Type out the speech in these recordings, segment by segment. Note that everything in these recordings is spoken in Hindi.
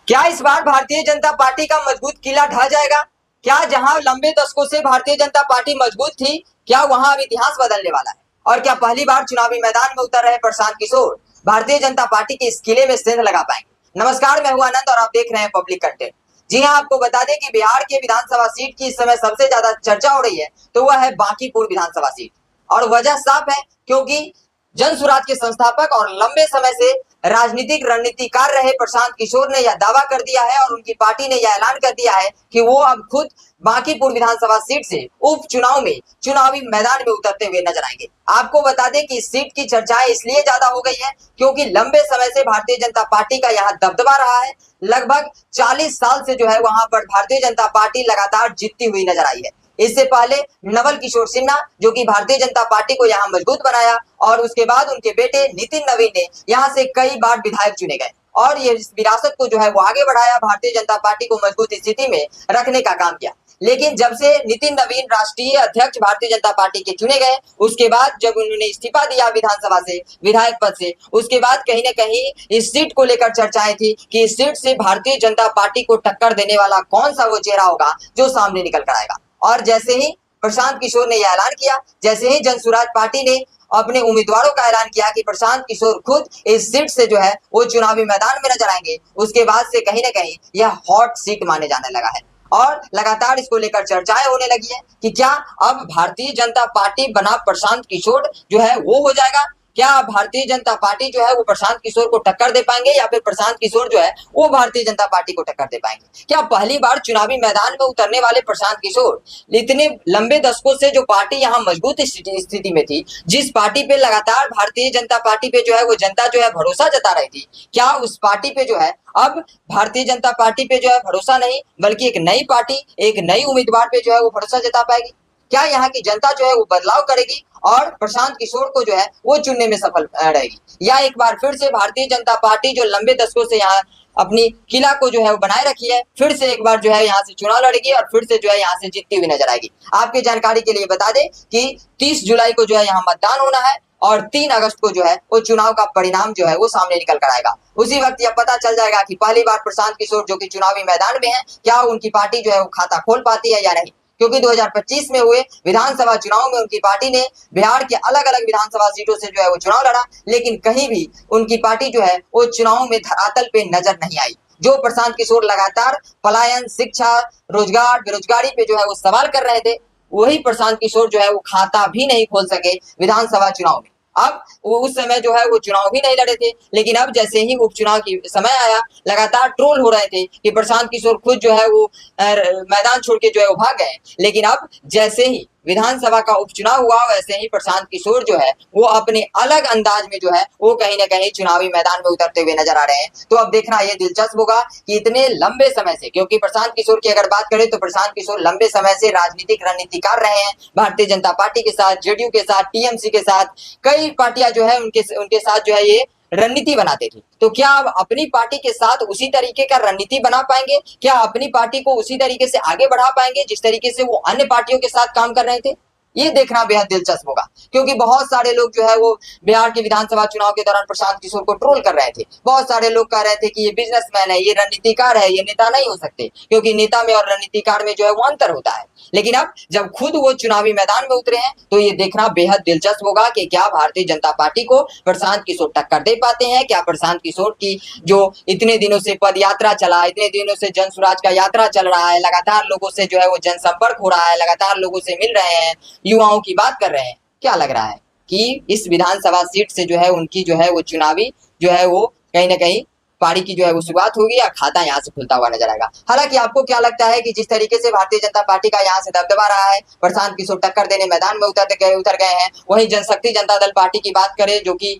क्या इस बार भारतीय जनता पार्टी का मजबूत किला ढह जाएगा? क्या जहां लंबे दशकों से भारतीय जनता पार्टी मजबूत थी, क्या वहां अब इतिहास बदलने वाला है? और क्या पहली बार चुनावी मैदान में उतर रहे प्रशांत किशोर भारतीय जनता पार्टी के इस किले में सेंध लगा पाएंगे? नमस्कार, मैं हूं आनंद और आप देख रहे हैं पब्लिक कंटेंट। जी हां, आपको बता दें कि बिहार के विधानसभा सीट की इस समय सबसे ज्यादा चर्चा हो रही है, तो वह है बांकीपुर विधानसभा सीट। और वजह साफ है, क्योंकि जन सुराज के संस्थापक और लंबे समय से राजनीतिक रणनीतिकार रहे प्रशांत किशोर ने यह दावा कर दिया है और उनकी पार्टी ने यह ऐलान कर दिया है कि वो अब खुद बांकीपुर विधानसभा सीट से उपचुनाव में चुनावी मैदान में उतरते हुए नजर आएंगे। आपको बता दें कि इस सीट की चर्चाएं इसलिए ज्यादा हो गई है क्योंकि लंबे समय से भारतीय जनता पार्टी का यहाँ दबदबा रहा है। लगभग 40 साल से जो है वहां पर भारतीय जनता पार्टी लगातार जीतती हुई नजर आई है। इससे पहले नवल किशोर सिन्हा, जो कि भारतीय जनता पार्टी को यहाँ मजबूत बनाया, और उसके बाद उनके बेटे नितिन नवीन ने यहाँ से कई बार विधायक चुने गए और ये इस विरासत को जो है वो आगे बढ़ाया, भारतीय जनता पार्टी को मजबूत स्थिति में रखने का काम किया। लेकिन जब से नितिन नवीन राष्ट्रीय अध्यक्ष भारतीय जनता पार्टी के चुने गए, उसके बाद जब उन्होंने इस्तीफा दिया विधानसभा से, विधायक पद से, उसके बाद कहीं ना कहीं इस सीट को लेकर चर्चाएं थी कि इस सीट से भारतीय जनता पार्टी को टक्कर देने वाला कौन सा वो चेहरा होगा जो सामने निकल कर आएगा। और जैसे ही प्रशांत किशोर ने यह ऐलान किया, जैसे ही जन सुराज पार्टी ने अपने उम्मीदवारों का ऐलान किया कि प्रशांत किशोर खुद इस सीट से जो है वो चुनावी मैदान में नजर आएंगे, उसके बाद से कहीं ना कहीं यह हॉट सीट माने जाने लगा है और लगातार इसको लेकर चर्चाएं होने लगी है कि क्या अब भारतीय जनता पार्टी बना प्रशांत किशोर जो है वो हो जाएगा? क्या भारतीय जनता पार्टी जो है वो प्रशांत किशोर को टक्कर दे पाएंगे या फिर प्रशांत किशोर जो है वो भारतीय जनता पार्टी को टक्कर दे पाएंगे? क्या पहली बार चुनावी मैदान में उतरने वाले प्रशांत किशोर इतने लंबे दशकों से जो पार्टी यहाँ मजबूत स्थिति में थी, जिस पार्टी पे लगातार भारतीय जनता पार्टी पे जो है वो जनता जो है भरोसा जता रही थी, क्या उस पार्टी पे जो है अब भारतीय जनता पार्टी पे जो है भरोसा नहीं बल्कि एक नई पार्टी, एक नई उम्मीदवार पे जो है वो भरोसा जता पाएगी? क्या यहाँ की जनता जो है वो बदलाव करेगी और प्रशांत किशोर को जो है वो चुनने में सफल रहेगी, या एक बार फिर से भारतीय जनता पार्टी जो लंबे दशकों से यहाँ अपनी किला को जो है वो बनाए रखी है, फिर से एक बार जो है यहाँ से चुनाव लड़ेगी और फिर से जो है यहाँ से जीतती हुई नजर आएगी? आपकी जानकारी के लिए बता दें कि 30 जुलाई को जो है यहाँ मतदान होना है और 3 अगस्त को जो है वो चुनाव का परिणाम जो है वो सामने निकल कर आएगा। उसी वक्त यह पता चल जाएगा कि पहली बार प्रशांत किशोर जो कि चुनावी मैदान में है, क्या उनकी पार्टी जो है वो खाता खोल पाती है या नहीं। क्योंकि 2025 में हुए विधानसभा चुनाव में उनकी पार्टी ने बिहार के अलग अलग विधानसभा सीटों से जो है वो चुनाव लड़ा, लेकिन कहीं भी उनकी पार्टी जो है वो चुनाव में धरातल पे नजर नहीं आई। जो प्रशांत किशोर लगातार पलायन, शिक्षा, रोजगार, बेरोजगारी पे जो है वो सवाल कर रहे थे, वही प्रशांत किशोर जो है वो खाता भी नहीं खोल सके विधानसभा चुनाव में। अब वो उस समय जो है वो चुनाव भी नहीं लड़े थे, लेकिन अब जैसे ही उपचुनाव की समय आया, लगातार ट्रोल हो रहे थे कि प्रशांत किशोर खुद जो है वो मैदान छोड़ के जो है वो भाग गए। लेकिन अब जैसे ही विधानसभा का उपचुनाव हुआ, वैसे ही प्रशांत किशोर जो है वो अपने अलग अंदाज में जो है वो कहीं ना कहीं चुनावी मैदान में उतरते हुए नजर आ रहे हैं। तो अब देखना ये दिलचस्प होगा कि इतने लंबे समय से, क्योंकि प्रशांत किशोर की अगर बात करें तो प्रशांत किशोर लंबे समय से राजनीतिक रणनीतिकार रहे हैं, भारतीय जनता पार्टी के साथ, जेडीयू के साथ, टीएमसी के साथ, कई पार्टियां जो है उनके साथ जो है ये रणनीति बनाते थे। तो क्या अब अपनी पार्टी के साथ उसी तरीके का रणनीति बना पाएंगे? क्या अपनी पार्टी को उसी तरीके से आगे बढ़ा पाएंगे जिस तरीके से वो अन्य पार्टियों के साथ काम कर रहे थे? ये देखना बेहद दिलचस्प होगा, क्योंकि बहुत सारे लोग जो है वो बिहार के विधानसभा चुनाव के दौरान प्रशांत किशोर को ट्रोल कर रहे थे। बहुत सारे लोग कह रहे थे कि ये बिजनेसमैन है, ये रणनीतिकार है, ये नेता नहीं हो सकते, क्योंकि नेता में और रणनीतिकार में जो है वो अंतर होता है। लेकिन अब जब खुद वो चुनावी मैदान में उतरे हैं, तो ये देखना बेहद दिलचस्प होगा कि क्या भारतीय जनता पार्टी को प्रशांत किशोर टक्कर दे पाते हैं? क्या प्रशांत किशोर की जो इतने दिनों से पद यात्रा चला, इतने दिनों से जन सुराज का यात्रा चल रहा है, लगातार लोगों से जो है वो जनसंपर्क हो रहा है, लगातार लोगों से मिल रहे हैं, युवाओं की बात कर रहे हैं, क्या लग रहा है कि इस विधानसभा सीट से जो है उनकी जो है वो चुनावी जो है वो कहीं ना कहीं पारी की जो है वो शुरुआत होगी या खाता यहाँ से खुलता हुआ नजर आएगा? हालांकि आपको क्या लगता है कि जिस तरीके से भारतीय जनता पार्टी का यहाँ से दबदबा रहा है, प्रशांत किशोर टक्कर देने मैदान में उतर गए हैं, वहीं जनशक्ति जनता दल पार्टी की बात करें जो कि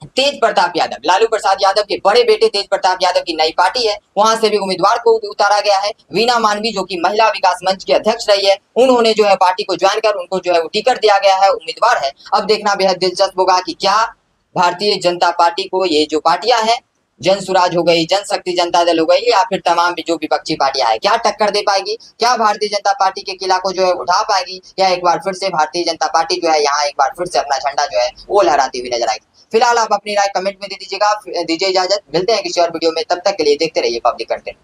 तेज प्रताप यादव, लालू प्रसाद यादव के बड़े बेटे तेज प्रताप यादव की नई पार्टी है, वहां से भी उम्मीदवार को उतारा गया है। वीना मानवी जो कि महिला विकास मंच के अध्यक्ष रही है, उन्होंने जो है पार्टी को ज्वाइन कर उनको जो है वो टिकट दिया गया है, उम्मीदवार है। अब देखना बेहद दिलचस्प होगा कि क्या भारतीय जनता पार्टी को ये जो पार्टियां हैं, जन सुराज हो गई, जनशक्ति जनता दल हो गई, या फिर तमाम जो विपक्षी पार्टियां हैं, क्या टक्कर दे पाएगी? क्या भारतीय जनता पार्टी के किला को जो है उठा पाएगी, या एक बार फिर से भारतीय जनता पार्टी जो है यहाँ एक बार फिर से अपना झंडा जो है वो लहराती हुई नजर आएगी? फिलहाल आप अपनी राय कमेंट में दे दीजिएगा। दीजिए इजाजत, मिलते हैं किसी और वीडियो में, तब तक के लिए देखते रहिए पब्लिक कंटेंट।